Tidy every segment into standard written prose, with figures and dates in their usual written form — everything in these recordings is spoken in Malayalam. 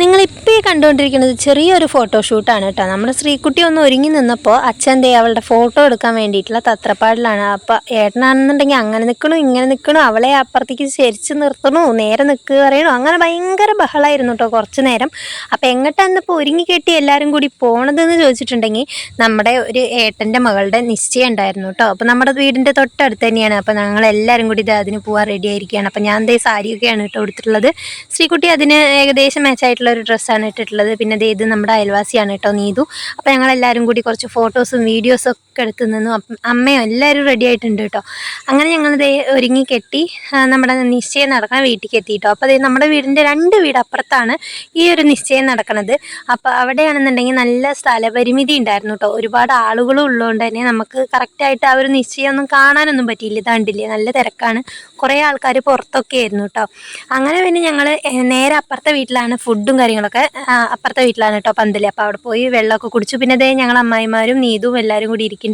നിങ്ങളിപ്പോൾ ഈ കണ്ടുകൊണ്ടിരിക്കുന്നത് ചെറിയൊരു ഫോട്ടോഷൂട്ടാണ് കേട്ടോ. നമ്മുടെ ശ്രീകുട്ടി ഒന്ന് ഒരുങ്ങി നിന്നപ്പോൾ അച്ഛൻ ദേ അവളുടെ ഫോട്ടോ എടുക്കാൻ വേണ്ടിയിട്ടുള്ള തത്രപ്പാടിലാണ്. അപ്പോൾ ഏട്ടനാണെന്നുണ്ടെങ്കിൽ അങ്ങനെ നിൽക്കണു ഇങ്ങനെ നിൽക്കണു, അവളെ അപ്പുറത്തേക്ക് ചരിച്ച് നിർത്തണു, നേരെ നിൽക്കുക പറയണു, അങ്ങനെ ഭയങ്കര ബഹളമായിരുന്നു കേട്ടോ കുറച്ച് നേരം. അപ്പോൾ എങ്ങോട്ടാണ് ഇപ്പോൾ ഒരുങ്ങി കെട്ടി എല്ലാവരും കൂടി പോണതെന്ന് ചോദിച്ചിട്ടുണ്ടെങ്കിൽ നമ്മുടെ ഒരു ഏട്ടൻ്റെ മകളുടെ നിശ്ചയം ഉണ്ടായിരുന്നു കേട്ടോ. അപ്പോൾ നമ്മുടെ വീടിൻ്റെ തൊട്ടടുത്ത് തന്നെയാണ്. അപ്പോൾ ഞങ്ങളെല്ലാവരും കൂടി ഇത് അതിന് പോകാൻ റെഡി ആയിരിക്കുകയാണ്. അപ്പോൾ ഞാൻ ദേ സാരിയൊക്കെയാണ് കേട്ടോ എടുത്തിട്ടുള്ളത്. ശ്രീകുട്ടി അതിന് ഏകദേശം മാച്ചായിട്ടുള്ള ഒരു ഡ്രസ്സാണ് ഇട്ടിട്ടുള്ളത്. പിന്നെ ഇത് നമ്മുടെ അയൽവാസിയാണ് കേട്ടോ, നീതു. അപ്പോൾ ഞങ്ങളെല്ലാവരും കൂടി കുറച്ച് ഫോട്ടോസും വീഡിയോസും ഒക്കെ എടുത്ത് നിന്നു. അമ്മയും എല്ലാവരും റെഡി ആയിട്ടുണ്ട് കേട്ടോ. അങ്ങനെ ഞങ്ങളിത് ഒരുങ്ങി കെട്ടി നമ്മുടെ നിശ്ചയം നടക്കാൻ വീട്ടിലേക്ക് എത്തി കേട്ടോ. അപ്പോൾ നമ്മുടെ വീടിൻ്റെ 2 വീട് അപ്പുറത്താണ് ഈ ഒരു നിശ്ചയം നടക്കുന്നത്. അപ്പോൾ അവിടെയാണെന്നുണ്ടെങ്കിൽ നല്ല സ്ഥലപരിമിതി ഉണ്ടായിരുന്നു കേട്ടോ. ഒരുപാട് ആളുകളും ഉള്ളതുകൊണ്ട് തന്നെ നമുക്ക് കറക്റ്റായിട്ട് ആ ഒരു നിശ്ചയം ഒന്നും കാണാനൊന്നും പറ്റിയില്ല. ഇതാണ്ടില്ലേ, നല്ല തിരക്കാണ്, കുറേ ആൾക്കാർ പുറത്തൊക്കെ ആയിരുന്നു കേട്ടോ. അങ്ങനെ പിന്നെ ഞങ്ങൾ നേരെ അപ്പുറത്തെ വീട്ടിലാണ് ഫുഡും കാര്യങ്ങളൊക്കെ, അപ്പുറത്തെ വീട്ടിലാണ് കേട്ടോ പന്തൽ. അപ്പോൾ അവിടെ പോയി വെള്ളമൊക്കെ കുടിച്ചു. പിന്നെ അതേ ഞങ്ങൾ അമ്മായിമാരും നീതും എല്ലാവരും കൂടി ഇരിക്കുന്നുണ്ട്.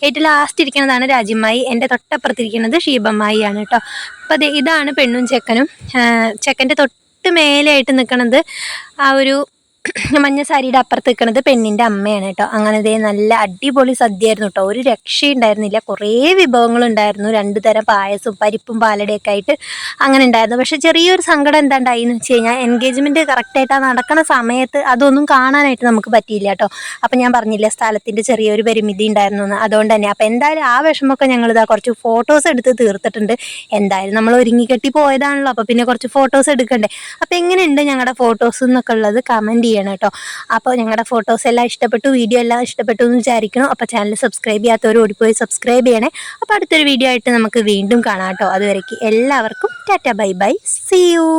ഏറ്റവും ലാസ്റ്റ് ഇരിക്കുന്നതാണ് രാജിമ്മായി, എൻ്റെ തൊട്ടപ്പുറത്തിരിക്കുന്നത് ഷീബമ്മായിയാണ് കേട്ടോ. അപ്പോൾ ഇതാണ് പെണ്ണും ചെക്കനും. ചെക്കൻ്റെ തൊട്ട് മേലെയായിട്ട് നിൽക്കുന്നത് ആ ഒരു മഞ്ഞ സാരിയുടെ അപ്പുറത്ത് നിൽക്കുന്നത് പെണ്ണിൻ്റെ അമ്മയാണ് കേട്ടോ. അങ്ങനെ ഇതേ നല്ല അടിപൊളി സദ്യയായിരുന്നു കേട്ടോ, ഒരു രക്ഷയുണ്ടായിരുന്നില്ല. കുറേ വിഭവങ്ങളുണ്ടായിരുന്നു, 2 തരം പായസവും പരിപ്പും പാലടയൊക്കെ ആയിട്ട് അങ്ങനെ ഉണ്ടായിരുന്നു. പക്ഷേ ചെറിയൊരു സങ്കടം എന്താ ഉണ്ടായിന്ന് വെച്ച് കഴിഞ്ഞാൽ എൻഗേജ്മെൻറ്റ് കറക്റ്റായിട്ട് ആ നടക്കുന്ന സമയത്ത് അതൊന്നും കാണാനായിട്ട് നമുക്ക് പറ്റിയില്ല കേട്ടോ. അപ്പം ഞാൻ പറഞ്ഞില്ല സ്ഥലത്തിൻ്റെ ചെറിയൊരു പരിമിതി ഉണ്ടായിരുന്നു എന്ന്, അതുകൊണ്ട് തന്നെ. അപ്പോൾ എന്തായാലും ആ വിഷമമൊക്കെ ഞങ്ങളിതാ കുറച്ച് ഫോട്ടോസ് എടുത്ത് തീർത്തിട്ടുണ്ട്. എന്തായാലും നമ്മൾ ഒരുങ്ങിക്കെട്ടി പോയതാണല്ലോ, അപ്പോൾ പിന്നെ കുറച്ച് ഫോട്ടോസ് എടുക്കണ്ടേ. അപ്പോൾ എങ്ങനെയുണ്ട് ഞങ്ങളുടെ ഫോട്ടോസ് എന്നൊക്കെ ഉള്ളത് കമൻറ്റ് ചെയ്യണം കേട്ടോ. അപ്പോൾ ഞങ്ങളുടെ ഫോട്ടോസ് എല്ലാം ഇഷ്ടപ്പെട്ടു, വീഡിയോ എല്ലാം ഇഷ്ടപ്പെട്ടു എന്ന് വിചാരിക്കണം. അപ്പോൾ ചാനൽ സബ്സ്ക്രൈബ് ചെയ്യാത്തവർ ഓടിപ്പോയി സബ്സ്ക്രൈബ് ചെയ്യണേ. അപ്പോൾ അടുത്തൊരു വീഡിയോ ആയിട്ട് നമുക്ക് വീണ്ടും കാണാം കേട്ടോ. അതുവരേക്ക് എല്ലാവർക്കും tata bye bye, see U.